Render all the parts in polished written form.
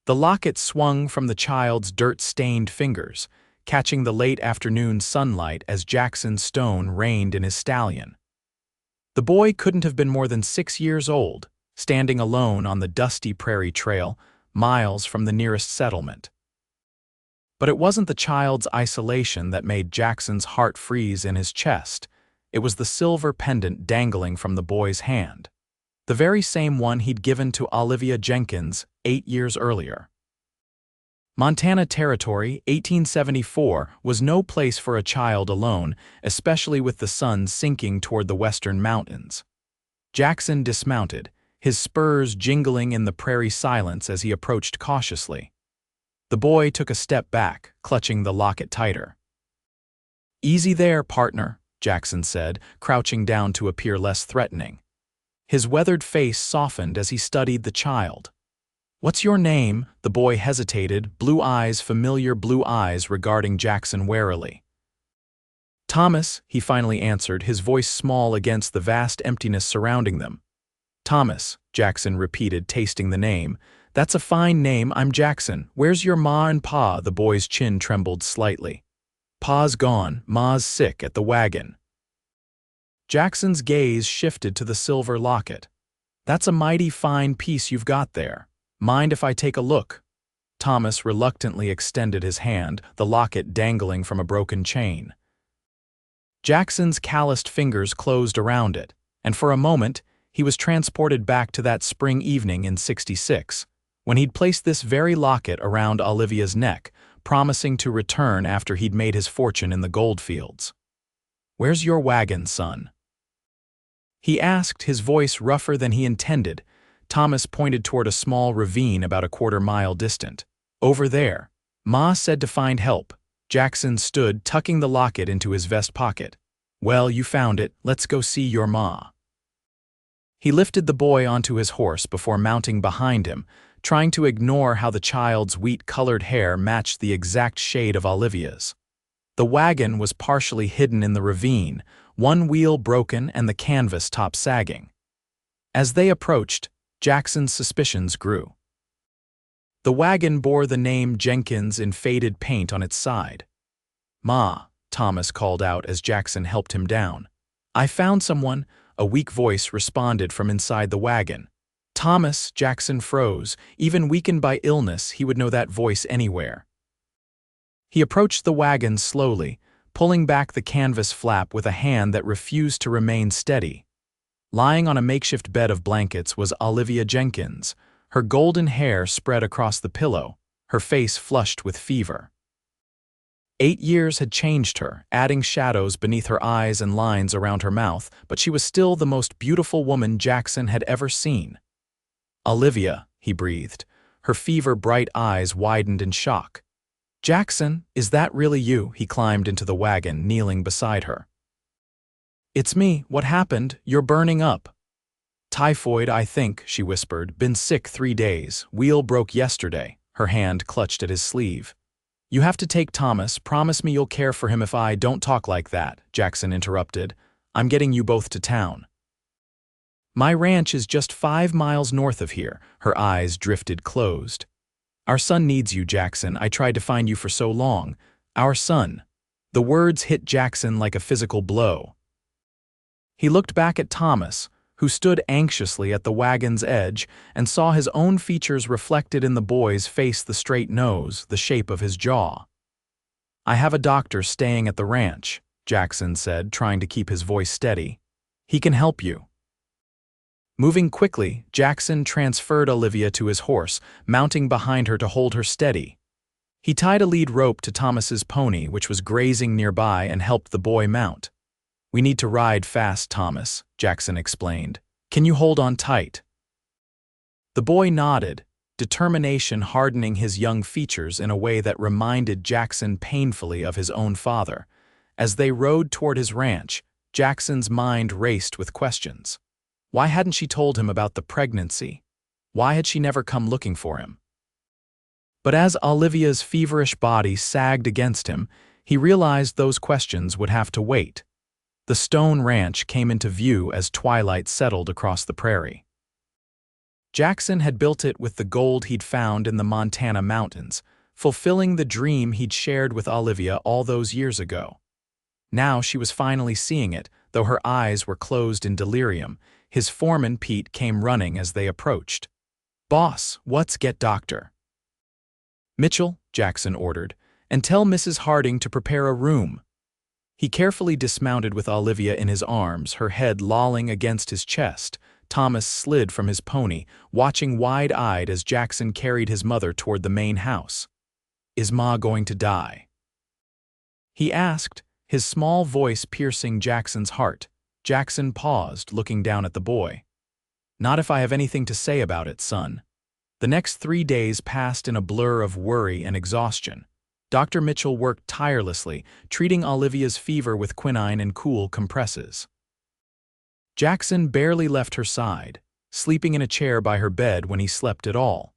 The locket swung from the child's dirt-stained fingers, catching the late afternoon sunlight as Jackson Stone reined in his stallion. The boy couldn't have been more than 6 years old, standing alone on the dusty prairie trail, miles from the nearest settlement. But it wasn't the child's isolation that made Jackson's heart freeze in his chest. It was the silver pendant dangling from the boy's hand, the very same one he'd given to Olivia Jenkins 8 years earlier. Montana Territory, 1874, was no place for a child alone, especially with the sun sinking toward the western mountains. Jackson dismounted, his spurs jingling in the prairie silence as he approached cautiously. The boy took a step back, clutching the locket tighter. "Easy there, partner," Jackson said, crouching down to appear less threatening. His weathered face softened as he studied the child. "What's your name?" The boy hesitated, familiar blue eyes regarding Jackson warily. "Thomas," he finally answered, his voice small against the vast emptiness surrounding them. "Thomas," Jackson repeated, tasting the name. "That's a fine name. I'm Jackson. Where's your ma and pa?" The boy's chin trembled slightly. "Pa's gone. Ma's sick at the wagon." Jackson's gaze shifted to the silver locket. "That's a mighty fine piece you've got there. Mind if I take a look?" Thomas reluctantly extended his hand, the locket dangling from a broken chain. Jackson's calloused fingers closed around it, and for a moment, he was transported back to that spring evening in '66, when he'd placed this very locket around Olivia's neck, promising to return after he'd made his fortune in the goldfields. "Where's your wagon, son?" he asked, his voice rougher than he intended. Thomas pointed toward a small ravine about a quarter-mile distant. "Over there. Ma said to find help." Jackson stood, tucking the locket into his vest pocket. "Well, you found it. Let's go see your ma." He lifted the boy onto his horse before mounting behind him, trying to ignore how the child's wheat-colored hair matched the exact shade of Olivia's. The wagon was partially hidden in the ravine, one wheel broken and the canvas top sagging. As they approached, Jackson's suspicions grew. The wagon bore the name Jenkins in faded paint on its side. "Ma," Thomas called out as Jackson helped him down. "I found someone," a weak voice responded from inside the wagon. "Thomas," Jackson froze. Even weakened by illness, he would know that voice anywhere. He approached the wagon slowly, pulling back the canvas flap with a hand that refused to remain steady. Lying on a makeshift bed of blankets was Olivia Jenkins, her golden hair spread across the pillow, her face flushed with fever. 8 years had changed her, adding shadows beneath her eyes and lines around her mouth, but she was still the most beautiful woman Jackson had ever seen. "Olivia," he breathed. Her fever-bright eyes widened in shock. "Jackson, is that really you?" He climbed into the wagon, kneeling beside her. "It's me. What happened? You're burning up." "Typhoid, I think," she whispered. "Been sick 3 days. Wheel broke yesterday." Her hand clutched at his sleeve. "You have to take Thomas. Promise me you'll care for him if I don't talk like that," Jackson interrupted. "I'm getting you both to town." "My ranch is just 5 miles north of here." Her eyes drifted closed. "Our son needs you, Jackson. I tried to find you for so long. Our son." The words hit Jackson like a physical blow. He looked back at Thomas, who stood anxiously at the wagon's edge, and saw his own features reflected in the boy's face, the straight nose, the shape of his jaw. "I have a doctor staying at the ranch," Jackson said, trying to keep his voice steady. "He can help you." Moving quickly, Jackson transferred Olivia to his horse, mounting behind her to hold her steady. He tied a lead rope to Thomas's pony, which was grazing nearby, and helped the boy mount. "We need to ride fast, Thomas," Jackson explained. "Can you hold on tight?" The boy nodded, determination hardening his young features in a way that reminded Jackson painfully of his own father. As they rode toward his ranch, Jackson's mind raced with questions. Why hadn't she told him about the pregnancy? Why had she never come looking for him? But as Olivia's feverish body sagged against him, he realized those questions would have to wait. The stone ranch came into view as twilight settled across the prairie. Jackson had built it with the gold he'd found in the Montana mountains, fulfilling the dream he'd shared with Olivia all those years ago. Now she was finally seeing it, though her eyes were closed in delirium. His foreman, Pete, came running as they approached. "Boss, what's get doctor?" "Mitchell," Jackson ordered, "and tell Mrs. Harding to prepare a room." He carefully dismounted with Olivia in his arms, her head lolling against his chest. Thomas slid from his pony, watching wide-eyed as Jackson carried his mother toward the main house. "Is Ma going to die?" he asked, his small voice piercing Jackson's heart. Jackson paused, looking down at the boy. "Not if I have anything to say about it, son." The next 3 days passed in a blur of worry and exhaustion. Dr. Mitchell worked tirelessly, treating Olivia's fever with quinine and cool compresses. Jackson barely left her side, sleeping in a chair by her bed when he slept at all.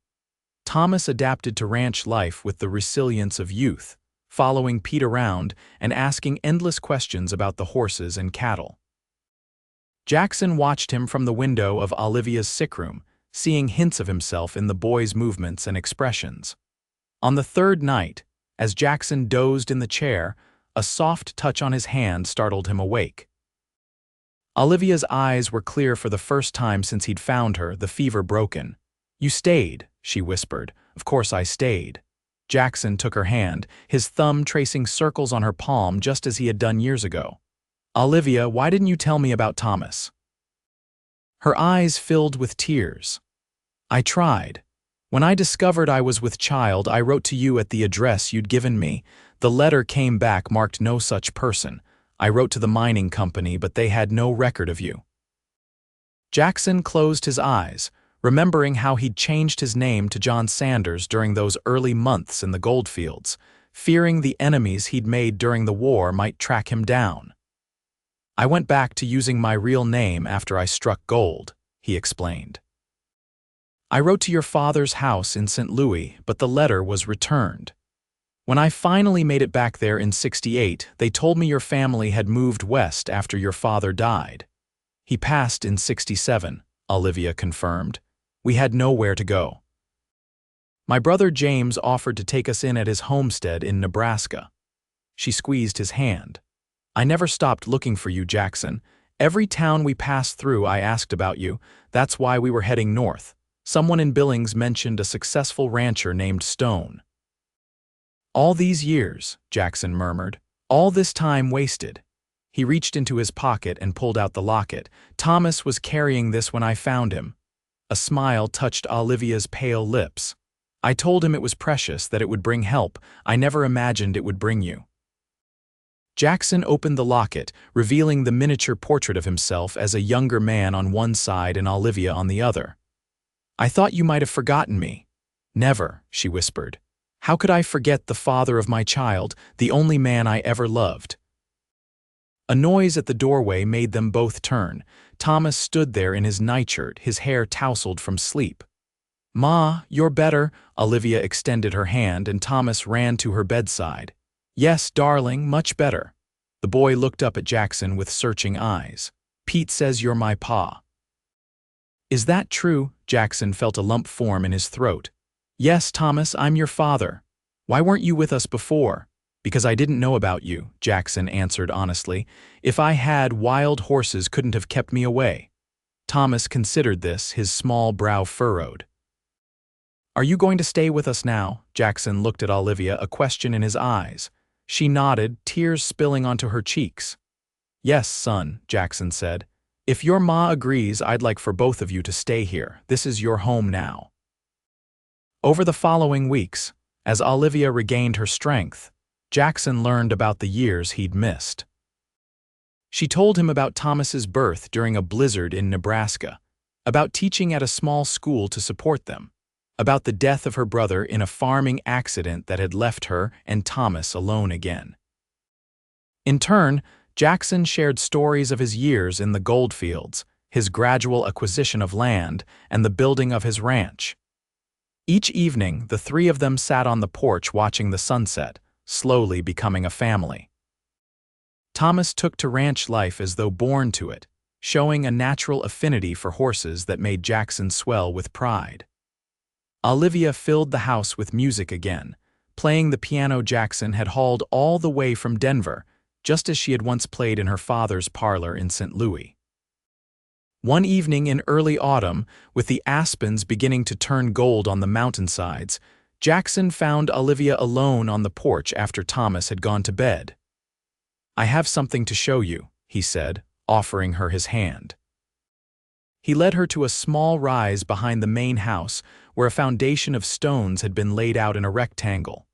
Thomas adapted to ranch life with the resilience of youth, following Pete around and asking endless questions about the horses and cattle. Jackson watched him from the window of Olivia's sick room, seeing hints of himself in the boy's movements and expressions. On the third night, as Jackson dozed in the chair, a soft touch on his hand startled him awake. Olivia's eyes were clear for the first time since he'd found her, the fever broken. "You stayed," she whispered. "Of course I stayed." Jackson took her hand, his thumb tracing circles on her palm just as he had done years ago. "Olivia, why didn't you tell me about Thomas?" Her eyes filled with tears. "I tried. When I discovered I was with child, I wrote to you at the address you'd given me. The letter came back marked no such person. I wrote to the mining company, but they had no record of you." Jackson closed his eyes, remembering how he'd changed his name to John Sanders during those early months in the goldfields, fearing the enemies he'd made during the war might track him down. "I went back to using my real name after I struck gold," he explained. "I wrote to your father's house in St. Louis, but the letter was returned. When I finally made it back there in '68, they told me your family had moved west after your father died." "He passed in '67, Olivia confirmed. "We had nowhere to go. My brother James offered to take us in at his homestead in Nebraska." She squeezed his hand. "I never stopped looking for you, Jackson. Every town we passed through I asked about you. That's why we were heading north. Someone in Billings mentioned a successful rancher named Stone." "All these years," Jackson murmured. "All this time wasted." He reached into his pocket and pulled out the locket. "Thomas was carrying this when I found him." A smile touched Olivia's pale lips. "I told him it was precious, that it would bring help. I never imagined it would bring you." Jackson opened the locket, revealing the miniature portrait of himself as a younger man on one side and Olivia on the other. "I thought you might have forgotten me." "Never," she whispered. "How could I forget the father of my child, the only man I ever loved?" A noise at the doorway made them both turn. Thomas stood there in his nightshirt, his hair tousled from sleep. "Ma, you're better." Olivia extended her hand and Thomas ran to her bedside. "Yes, darling, much better." The boy looked up at Jackson with searching eyes. "Pete says you're my pa." "Is that true?" Jackson felt a lump form in his throat. "Yes, Thomas, I'm your father." "Why weren't you with us before?" "Because I didn't know about you," Jackson answered honestly. "If I had, wild horses couldn't have kept me away." Thomas considered this, his small brow furrowed. "Are you going to stay with us now?" Jackson looked at Olivia, a question in his eyes. She nodded, tears spilling onto her cheeks. "Yes, son," Jackson said. "If your ma agrees, I'd like for both of you to stay here. This is your home now." Over the following weeks, as Olivia regained her strength, Jackson learned about the years he'd missed. She told him about Thomas's birth during a blizzard in Nebraska, about teaching at a small school to support them, about the death of her brother in a farming accident that had left her and Thomas alone again. In turn, Jackson shared stories of his years in the goldfields, his gradual acquisition of land, and the building of his ranch. Each evening, the three of them sat on the porch watching the sunset, slowly becoming a family. Thomas took to ranch life as though born to it, showing a natural affinity for horses that made Jackson swell with pride. Olivia filled the house with music again, playing the piano Jackson had hauled all the way from Denver, just as she had once played in her father's parlor in St. Louis. One evening in early autumn, with the aspens beginning to turn gold on the mountainsides, Jackson found Olivia alone on the porch after Thomas had gone to bed. "I have something to show you," he said, offering her his hand. He led her to a small rise behind the main house where a foundation of stones had been laid out in a rectangle.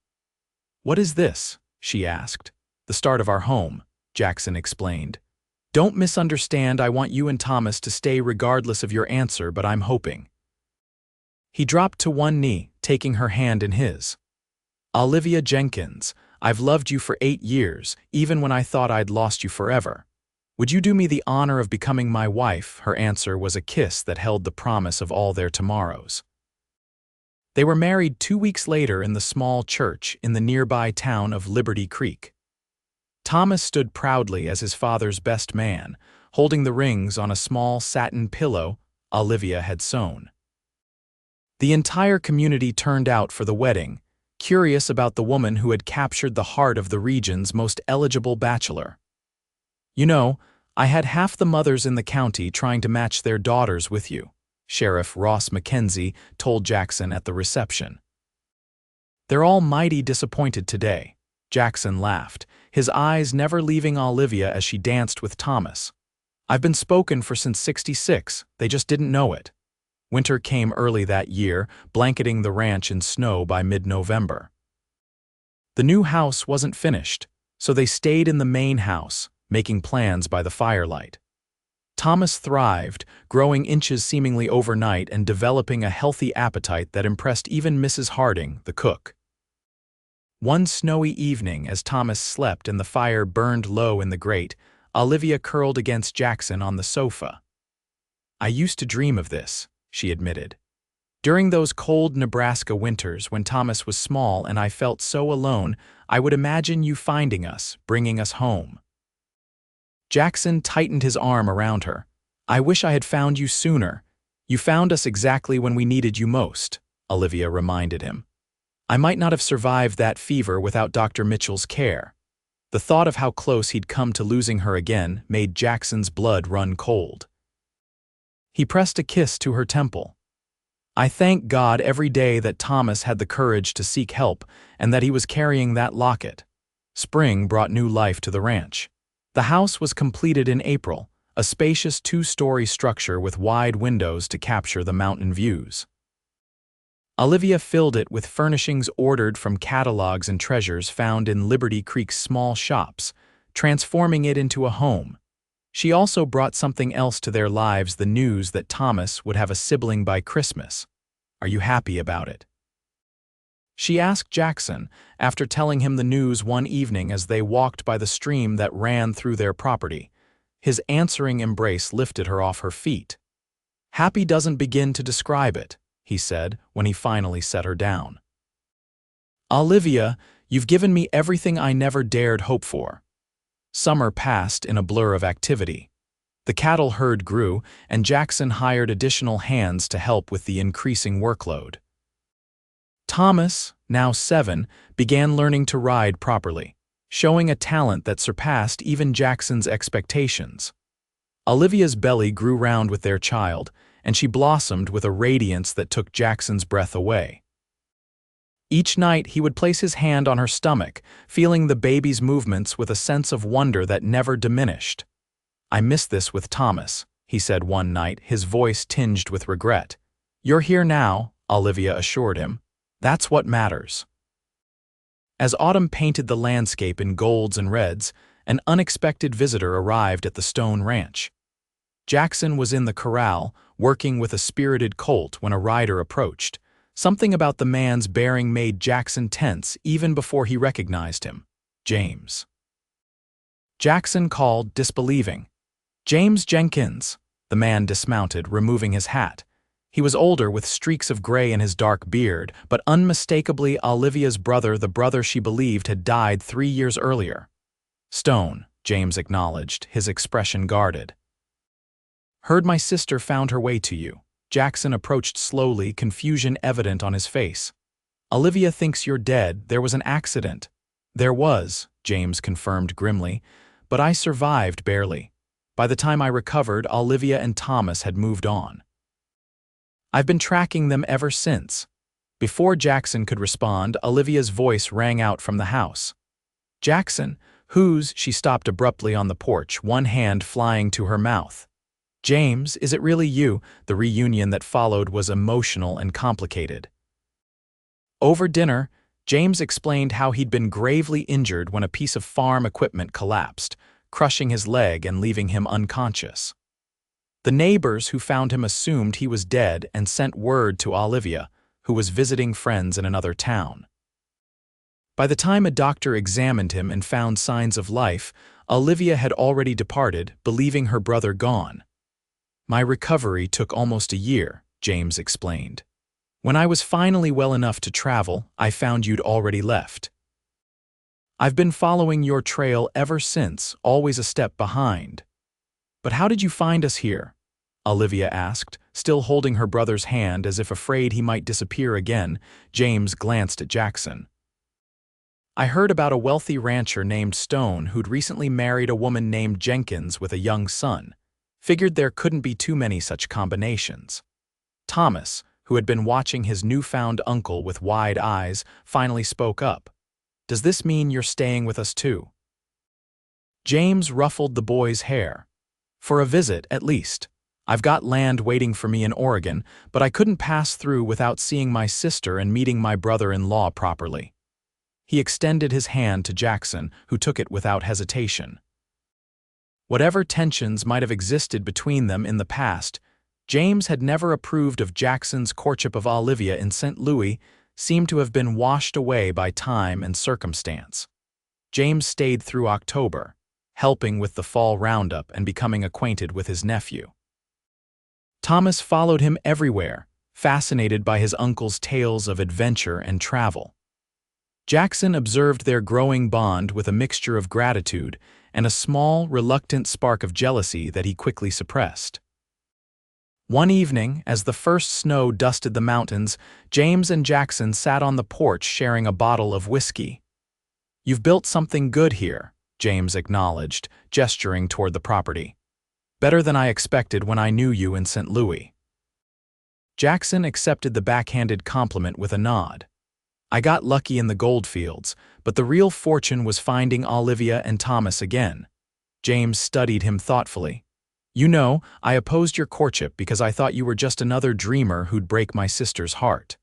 "What is this?" she asked. "The start of our home," Jackson explained. "Don't misunderstand, I want you and Thomas to stay regardless of your answer, but I'm hoping." He dropped to one knee, taking her hand in his. "Olivia Jenkins, I've loved you for 8 years, even when I thought I'd lost you forever. Would you do me the honor of becoming my wife?" Her answer was a kiss that held the promise of all their tomorrows. They were married 2 weeks later in the small church in the nearby town of Liberty Creek. Thomas stood proudly as his father's best man, holding the rings on a small satin pillow Olivia had sewn. The entire community turned out for the wedding, curious about the woman who had captured the heart of the region's most eligible bachelor. "You know, I had half the mothers in the county trying to match their daughters with you," Sheriff Ross McKenzie told Jackson at the reception. "They're all mighty disappointed today," Jackson laughed, his eyes never leaving Olivia as she danced with Thomas. "I've been spoken for since '66, they just didn't know it." Winter came early that year, blanketing the ranch in snow by mid-November. The new house wasn't finished, so they stayed in the main house, making plans by the firelight. Thomas thrived, growing inches seemingly overnight and developing a healthy appetite that impressed even Mrs. Harding, the cook. One snowy evening, as Thomas slept and the fire burned low in the grate, Olivia curled against Jackson on the sofa. "I used to dream of this," she admitted. "During those cold Nebraska winters when Thomas was small and I felt so alone, I would imagine you finding us, bringing us home." Jackson tightened his arm around her. "I wish I had found you sooner. You found us exactly when we needed you most," Olivia reminded him. "I might not have survived that fever without Dr. Mitchell's care." The thought of how close he'd come to losing her again made Jackson's blood run cold. He pressed a kiss to her temple. "I thank God every day that Thomas had the courage to seek help and that he was carrying that locket." Spring brought new life to the ranch. The house was completed in April, a spacious 2-story structure with wide windows to capture the mountain views. Olivia filled it with furnishings ordered from catalogs and treasures found in Liberty Creek's small shops, transforming it into a home. She also brought something else to their lives, the news that Thomas would have a sibling by Christmas. "Are you happy about it?" she asked Jackson after telling him the news one evening as they walked by the stream that ran through their property. His answering embrace lifted her off her feet. "Happy doesn't begin to describe it," he said when he finally set her down. "Olivia, you've given me everything I never dared hope for." Summer passed in a blur of activity. The cattle herd grew, and Jackson hired additional hands to help with the increasing workload. Thomas, now 7, began learning to ride properly, showing a talent that surpassed even Jackson's expectations. Olivia's belly grew round with their child, and she blossomed with a radiance that took Jackson's breath away. Each night he would place his hand on her stomach, feeling the baby's movements with a sense of wonder that never diminished. "I miss this with Thomas," he said one night, his voice tinged with regret. "You're here now," Olivia assured him. "That's what matters." As autumn painted the landscape in golds and reds, an unexpected visitor arrived at the stone ranch. Jackson was in the corral, working with a spirited colt when a rider approached. Something about the man's bearing made Jackson tense even before he recognized him. "James." Jackson called, disbelieving. "James Jenkins." The man dismounted, removing his hat. He was older, with streaks of gray in his dark beard, but unmistakably Olivia's brother, the brother she believed had died 3 years earlier. "Stone," James acknowledged, his expression guarded. Heard my sister found her way to you. Jackson approached slowly, confusion evident on his face. Olivia thinks you're dead. There was an accident. There was, James confirmed grimly, but I survived barely. By the time I recovered, Olivia and Thomas had moved on. I've been tracking them ever since. Before Jackson could respond, Olivia's voice rang out from the house. Jackson, who's? She stopped abruptly on the porch, one hand flying to her mouth. James, is it really you? The reunion that followed was emotional and complicated. Over dinner, James explained how he'd been gravely injured when a piece of farm equipment collapsed, crushing his leg and leaving him unconscious. The neighbors who found him assumed he was dead and sent word to Olivia, who was visiting friends in another town. By the time a doctor examined him and found signs of life, Olivia had already departed, believing her brother gone. My recovery took almost a year, James explained. When I was finally well enough to travel, I found you'd already left. I've been following your trail ever since, always a step behind. But how did you find us here? Olivia asked, still holding her brother's hand as if afraid he might disappear again. James glanced at Jackson. I heard about a wealthy rancher named Stone who'd recently married a woman named Jenkins with a young son. Figured there couldn't be too many such combinations. Thomas, who had been watching his newfound uncle with wide eyes, finally spoke up. Does this mean you're staying with us too? James ruffled the boy's hair. For a visit, at least. I've got land waiting for me in Oregon, but I couldn't pass through without seeing my sister and meeting my brother-in-law properly. He extended his hand to Jackson, who took it without hesitation. Whatever tensions might have existed between them in the past, James had never approved of Jackson's courtship of Olivia in St. Louis, seemed to have been washed away by time and circumstance. James stayed through October, helping with the fall roundup and becoming acquainted with his nephew. Thomas followed him everywhere, fascinated by his uncle's tales of adventure and travel. Jackson observed their growing bond with a mixture of gratitude and a small, reluctant spark of jealousy that he quickly suppressed. One evening, as the first snow dusted the mountains, James and Jackson sat on the porch sharing a bottle of whiskey. You've built something good here, James acknowledged, gesturing toward the property. Better than I expected when I knew you in St. Louis. Jackson accepted the backhanded compliment with a nod. I got lucky in the goldfields, but the real fortune was finding Olivia and Thomas again. James studied him thoughtfully. You know, I opposed your courtship because I thought you were just another dreamer who'd break my sister's heart.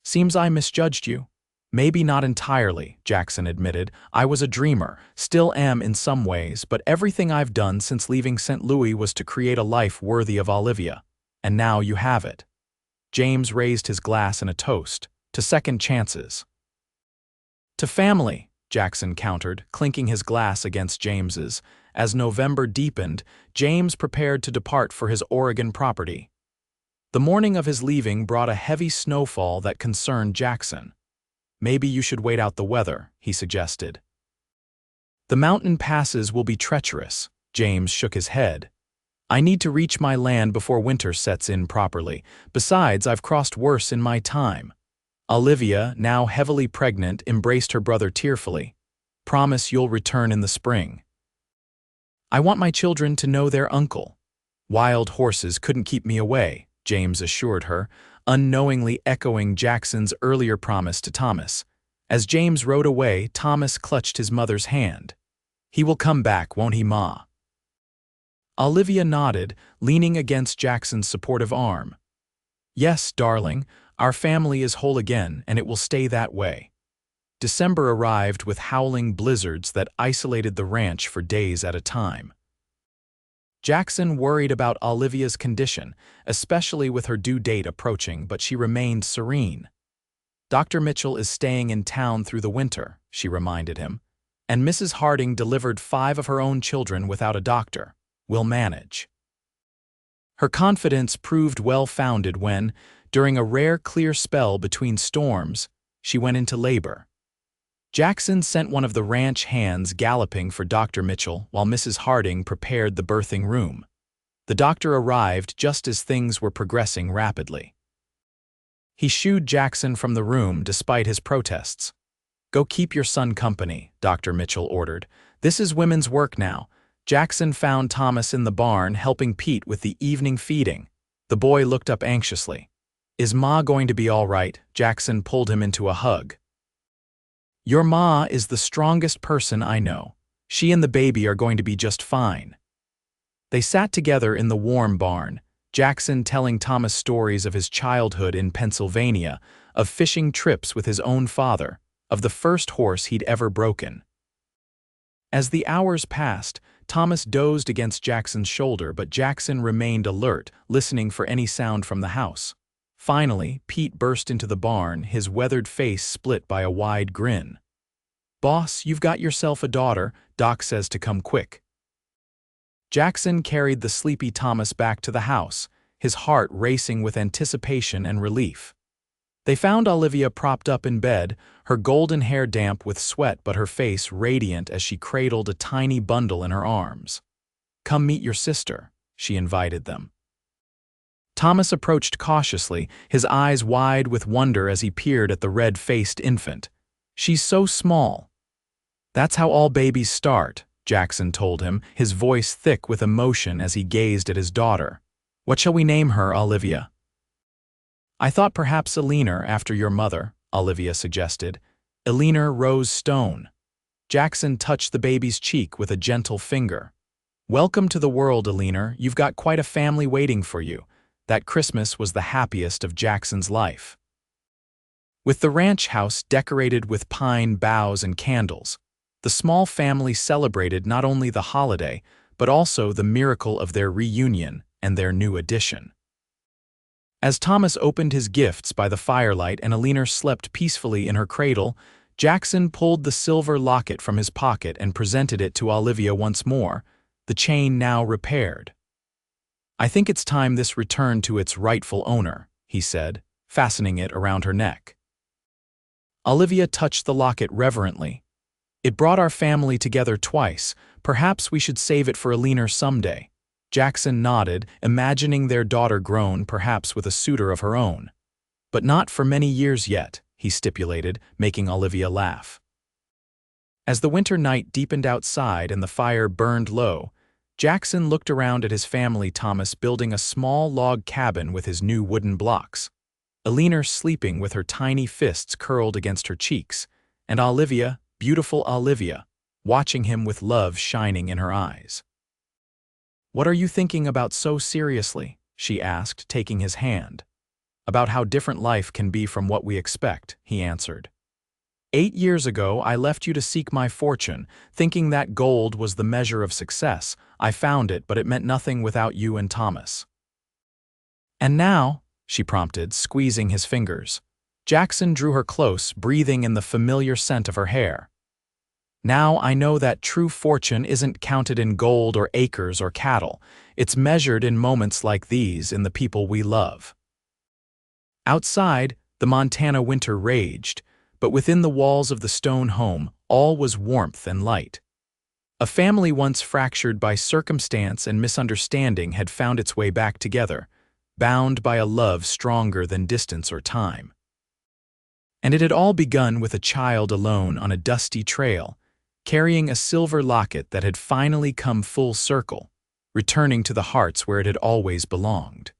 Seems I misjudged you. Maybe not entirely, Jackson admitted. I was a dreamer, still am in some ways, but everything I've done since leaving St. Louis was to create a life worthy of Olivia. And now you have it. James raised his glass in a toast. To second chances. To family, Jackson countered, clinking his glass against James's. As November deepened, James prepared to depart for his Oregon property. The morning of his leaving brought a heavy snowfall that concerned Jackson. Maybe you should wait out the weather, he suggested. The mountain passes will be treacherous, James shook his head. I need to reach my land before winter sets in properly. Besides, I've crossed worse in my time. Olivia, now heavily pregnant, embraced her brother tearfully. Promise you'll return in the spring. I want my children to know their uncle. Wild horses couldn't keep me away, James assured her, unknowingly echoing Jackson's earlier promise to Thomas. As James rode away, Thomas clutched his mother's hand. He will come back, won't he, Ma? Olivia nodded, leaning against Jackson's supportive arm. Yes, darling. Our family is whole again, and it will stay that way. December arrived with howling blizzards that isolated the ranch for days at a time. Jackson worried about Olivia's condition, especially with her due date approaching, but she remained serene. Dr. Mitchell is staying in town through the winter, she reminded him, and Mrs. Harding delivered 5 of her own children without a doctor. We'll manage. Her confidence proved well-founded when, during a rare clear spell between storms, she went into labor. Jackson sent one of the ranch hands galloping for Dr. Mitchell while Mrs. Harding prepared the birthing room. The doctor arrived just as things were progressing rapidly. He shooed Jackson from the room despite his protests. "Go keep your son company," Dr. Mitchell ordered. "This is women's work now." Jackson found Thomas in the barn helping Pete with the evening feeding. The boy looked up anxiously. "Is Ma going to be all right?" Jackson pulled him into a hug. "Your Ma is the strongest person I know. She and the baby are going to be just fine." They sat together in the warm barn, Jackson telling Thomas stories of his childhood in Pennsylvania, of fishing trips with his own father, of the first horse he'd ever broken. As the hours passed, Thomas dozed against Jackson's shoulder, but Jackson remained alert, listening for any sound from the house. Finally, Pete burst into the barn, his weathered face split by a wide grin. "Boss, you've got yourself a daughter. Doc says to come quick." Jackson carried the sleepy Thomas back to the house, his heart racing with anticipation and relief. They found Olivia propped up in bed, her golden hair damp with sweat but her face radiant as she cradled a tiny bundle in her arms. "Come meet your sister," she invited them. Thomas approached cautiously, his eyes wide with wonder as he peered at the red-faced infant. "She's so small." "That's how all babies start," Jackson told him, his voice thick with emotion as he gazed at his daughter. "What shall we name her, Olivia?" "I thought perhaps Eleanor, after your mother," Olivia suggested. "Eleanor Rose Stone." Jackson touched the baby's cheek with a gentle finger. "Welcome to the world, Eleanor. You've got quite a family waiting for you." That Christmas was the happiest of Jackson's life. With the ranch house decorated with pine boughs and candles, the small family celebrated not only the holiday, but also the miracle of their reunion and their new addition. As Thomas opened his gifts by the firelight and Eleanor slept peacefully in her cradle, Jackson pulled the silver locket from his pocket and presented it to Olivia once more, the chain now repaired. "I think it's time this returned to its rightful owner," he said, fastening it around her neck. Olivia touched the locket reverently. "It brought our family together twice. Perhaps we should save it for Eleanor someday." Jackson nodded, imagining their daughter grown, perhaps with a suitor of her own. "But not for many years yet," he stipulated, making Olivia laugh. As the winter night deepened outside and the fire burned low, Jackson looked around at his family, Thomas building a small log cabin with his new wooden blocks, Eleanor sleeping with her tiny fists curled against her cheeks, and Olivia, beautiful Olivia, watching him with love shining in her eyes. "What are you thinking about so seriously?" she asked, taking his hand. "About how different life can be from what we expect," he answered. 8 years ago, I left you to seek my fortune, thinking that gold was the measure of success. I found it, but it meant nothing without you and Thomas." "And now," she prompted, squeezing his fingers. Jackson drew her close, breathing in the familiar scent of her hair. "Now I know that true fortune isn't counted in gold or acres or cattle. It's measured in moments like these in the people we love." Outside, the Montana winter raged, but within the walls of the stone home, all was warmth and light. A family once fractured by circumstance and misunderstanding had found its way back together, bound by a love stronger than distance or time. And it had all begun with a child alone on a dusty trail, carrying a silver locket that had finally come full circle, returning to the hearts where it had always belonged.